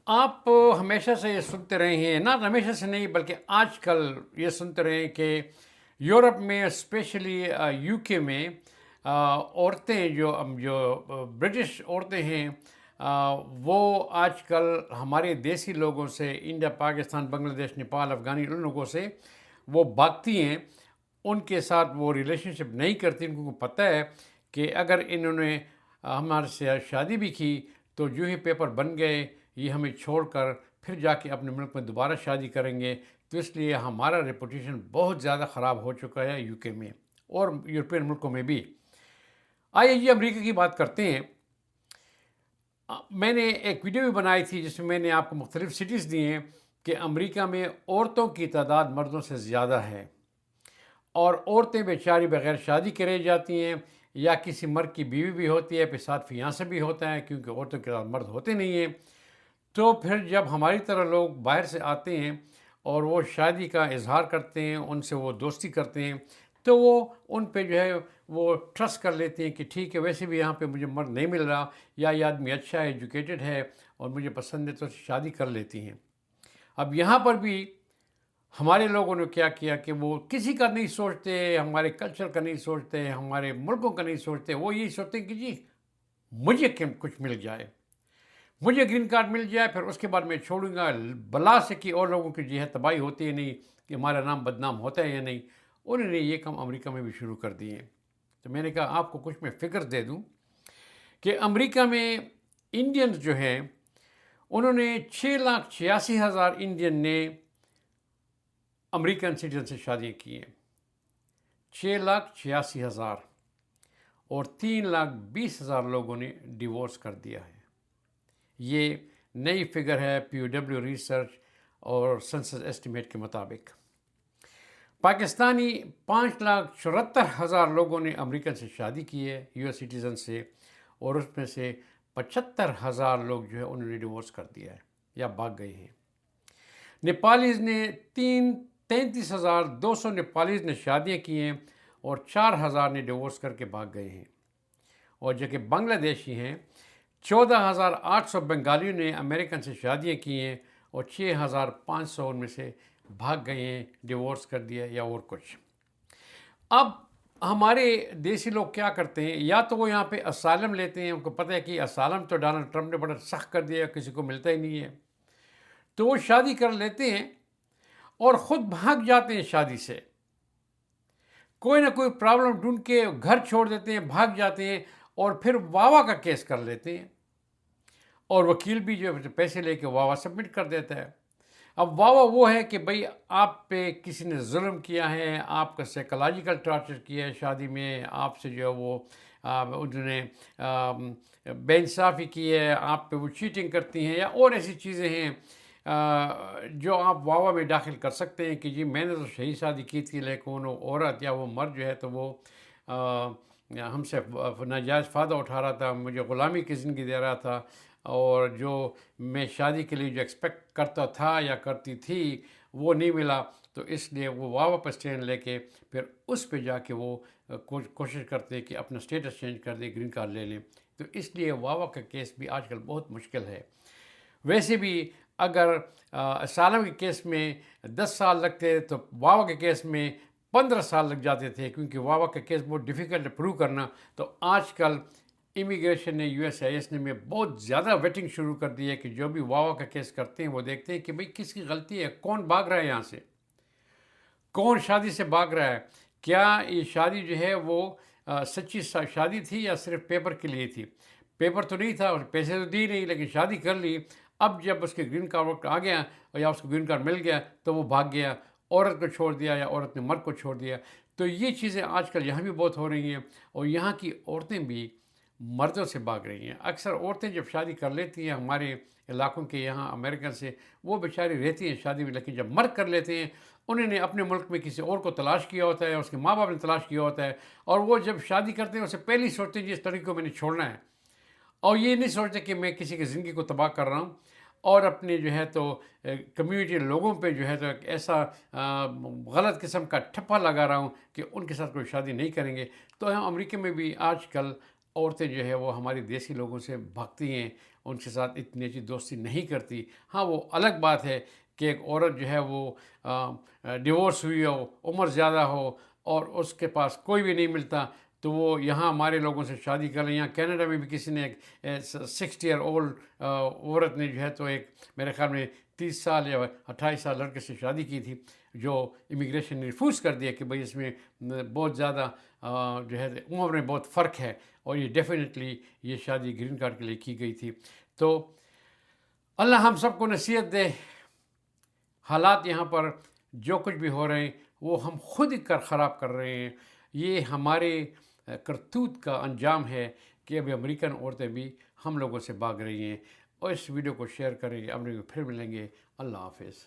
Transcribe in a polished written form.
آپ ہمیشہ سے یہ سنتے رہے ہیں، نہ ہمیشہ سے نہیں بلکہ آج کل یہ سنتے رہے ہیں کہ یورپ میں اسپیشلی یو کے میں عورتیں جو برٹش عورتیں ہیں، وہ آج کل ہمارے دیسی لوگوں سے، انڈیا، پاکستان، بنگلہ دیش، نیپال، افغانی، ان لوگوں سے وہ بھاگتی ہیں، ان کے ساتھ وہ ریلیشن شپ نہیں کرتی، ان کو پتہ ہے کہ اگر انہوں نے ہمارے سے شادی بھی کی تو جو ہی پیپر بن گئے یہ ہمیں چھوڑ کر پھر جا کے اپنے ملک میں دوبارہ شادی کریں گے، تو اس لیے ہمارا ریپوٹیشن بہت زیادہ خراب ہو چکا ہے یو کے میں اور یورپین ملکوں میں بھی۔ آئیے جی امریکہ کی بات کرتے ہیں۔ میں نے ایک ویڈیو بھی بنائی تھی جس میں میں نے آپ کو مختلف سٹیز دی ہیں کہ امریکہ میں عورتوں کی تعداد مردوں سے زیادہ ہے، اور عورتیں بیچاری بغیر شادی کرے جاتی ہیں، یا کسی مرد کی بیوی بھی ہوتی ہے، پھر ساتھ فیانسہ بھی ہوتا ہے، کیونکہ عورتوں کے ساتھ مرد ہوتے نہیں ہیں۔ تو پھر جب ہماری طرح لوگ باہر سے آتے ہیں اور وہ شادی کا اظہار کرتے ہیں، ان سے وہ دوستی کرتے ہیں، تو وہ ان پہ جو ہے وہ ٹرسٹ کر لیتے ہیں کہ ٹھیک ہے، ویسے بھی یہاں پہ مجھے مرد نہیں مل رہا، یا یہ آدمی اچھا ہے، ایجوکیٹڈ ہے اور مجھے پسند ہے، تو شادی کر لیتی ہیں۔ اب یہاں پر بھی ہمارے لوگوں نے کیا کیا کہ وہ کسی کا نہیں سوچتے، ہمارے کلچر کا نہیں سوچتے، ہمارے ملکوں کا نہیں سوچتے، وہ یہی سوچتے ہیں کہ جی مجھے کچھ مل جائے، مجھے گرین کارڈ مل جائے، پھر اس کے بعد میں چھوڑوں گا، بلا سے کہ اور لوگوں کی جو ہے تباہی ہوتی ہے نہیں، کہ ہمارا نام بدنام ہوتا ہے یا نہیں۔ انہوں نے یہ کام امریکہ میں بھی شروع کر دیے ہیں۔ تو میں نے کہا آپ کو کچھ میں فگر دے دوں کہ امریکہ میں انڈینز جو ہیں، انہوں نے 6,86,000 انڈین نے امریکن سٹیزن سے شادیاں کی ہیں، 6,86,000، اور 3,20,000 لوگوں نے ڈیورس کر دیا ہے۔ یہ نئی فگر ہے پی او ڈبلیو ریسرچ اور سنسس ایسٹیمیٹ کے مطابق۔ پاکستانی 5,74,000 لوگوں نے امریکن سے شادی کی ہے، یو ایس سٹیزن سے، اور اس میں سے 75,000 لوگ جو ہے انہوں نے ڈیورس کر دیا ہے یا بھاگ گئے ہیں۔ نیپالیز نے 33,200 نیپالیز نے شادیاں کی ہیں اور 4,000 نے ڈیورس کر کے بھاگ گئے ہیں۔ اور جو کہ بنگلہ دیشی ہیں، 14,800 بنگالیوں نے امریکن سے شادیاں کی ہیں اور 6,500 ان میں سے بھاگ گئے ہیں، ڈیورس کر دیا یا اور کچھ۔ اب ہمارے دیسی لوگ کیا کرتے ہیں، یا تو وہ یہاں پہ اسائلم لیتے ہیں، ان کو پتہ ہے کہ اسائلم تو ڈونلڈ ٹرمپ نے بڑا سخت کر دیا، کسی کو ملتا ہی نہیں ہے، تو وہ شادی کر لیتے ہیں اور خود بھاگ جاتے ہیں شادی سے، کوئی نہ کوئی پرابلم ڈھونڈ کے گھر چھوڑ دیتے ہیں، بھاگ جاتے ہیں، اور پھر واوا کا کیس کر لیتے ہیں، اور وکیل بھی جو پیسے لے کے واوا سبمٹ کر دیتا ہے۔ اب واوا وہ ہے کہ بھئی آپ پہ کسی نے ظلم کیا ہے، آپ کا سائیکولوجیکل ٹارچر کیا ہے شادی میں، آپ سے جو ہے وہ انہوں نے بے انصافی کی ہے، آپ پہ وہ چیٹنگ کرتی ہیں، یا اور ایسی چیزیں ہیں جو آپ واوا میں داخل کر سکتے ہیں کہ جی میں نے تو صحیح شادی کی تھی، لیکن وہ عورت یا وہ مرد جو ہے تو وہ ہم سے ناجائز فائدہ اٹھا رہا تھا، مجھے غلامی کی زندگی دے رہا تھا، اور جو میں شادی کے لیے جو ایکسپیکٹ کرتا تھا یا کرتی تھی وہ نہیں ملا، تو اس لیے وہ واوا پر اسٹینڈ لے کے پھر اس پہ جا کے وہ کوشش کرتے کہ اپنا اسٹیٹس چینج کر دیں، گرین کارڈ لے لیں۔ تو اس لیے واوا کا کیس بھی آج کل بہت مشکل ہے۔ ویسے بھی اگر اسائلم کے کیس میں 10 سال لگتے تو واوا کے کیس میں 15 سال لگ جاتے تھے، کیونکہ واوا کا کیس بہت ڈیفیکلٹ ہے پروو کرنا۔ تو آج کل امیگریشن نے، یو ایس آئی ایس نے میں بہت زیادہ ویٹنگ شروع کر دی ہے کہ جو بھی واوا کا کیس کرتے ہیں وہ دیکھتے ہیں کہ بھئی کس کی غلطی ہے، کون بھاگ رہا ہے یہاں سے، کون شادی سے بھاگ رہا ہے، کیا یہ شادی جو ہے وہ سچی شادی تھی یا صرف پیپر کے لیے تھی۔ پیپر تو نہیں تھا اور پیسے تو دی نہیں، لیکن شادی کر لی، اب جب اس کے گرین کارڈ وقت آ گیا یا اس کو گرین کارڈ مل گیا تو وہ بھاگ گیا، عورت کو چھوڑ دیا یا عورت نے مرد کو چھوڑ دیا۔ تو یہ چیزیں آج کل یہاں بھی بہت ہو رہی ہیں، اور یہاں کی عورتیں بھی مردوں سے بھاگ رہی ہیں۔ اکثر عورتیں جب شادی کر لیتی ہیں ہمارے علاقوں کے یہاں امریکہ سے، وہ بیچاری رہتی ہیں شادی میں، لیکن جب مرد کر لیتے ہیں انہوں نے اپنے ملک میں کسی اور کو تلاش کیا ہوتا ہے، اس کے ماں باپ نے تلاش کیا ہوتا ہے، اور وہ جب شادی کرتے ہیں اسے پہلے ہی سوچتے ہیں جی اس لڑکی کو میں نے چھوڑنا ہے، اور یہ نہیں سوچتے کہ میں کسی کی زندگی کو تباہ کر رہا ہوں، اور اپنے جو ہے تو کمیونٹی لوگوں پہ جو ہے تو ایک ایسا غلط قسم کا ٹھپا لگا رہا ہوں کہ ان کے ساتھ کوئی شادی نہیں کریں گے۔ تو ہم امریکہ میں بھی آج کل عورتیں جو ہے وہ ہماری دیسی لوگوں سے بھاگتی ہیں، ان کے ساتھ اتنی اچھی دوستی نہیں کرتی۔ ہاں وہ الگ بات ہے کہ ایک عورت جو ہے وہ ڈیورس ہوئی ہو، عمر زیادہ ہو اور اس کے پاس کوئی بھی نہیں ملتا، تو وہ یہاں ہمارے لوگوں سے شادی کر لیں۔ یہاں کینیڈا میں بھی کسی نے ایک 60 ایئر اولڈ عورت نے جو ہے تو ایک میرے خیال میں 30 سال یا 28 سال لڑکے سے شادی کی تھی، جو امیگریشن نے ریفیوز کر دیا کہ بھئی اس میں بہت زیادہ جو ہے عمر میں بہت فرق ہے، اور یہ ڈیفینیٹلی یہ شادی گرین کارڈ کے لیے کی گئی تھی۔ تو اللہ ہم سب کو نصیحت دے، حالات یہاں پر جو کچھ بھی ہو رہے ہیں وہ ہم خود ہی خراب کر رہے ہیں۔ یہ ہمارے کرتوت کا انجام ہے کہ ابھی امریکن عورتیں بھی ہم لوگوں سے بھاگ رہی ہیں۔ اور اس ویڈیو کو شیئر کریں گے، اب پھر ملیں گے۔ اللہ حافظ۔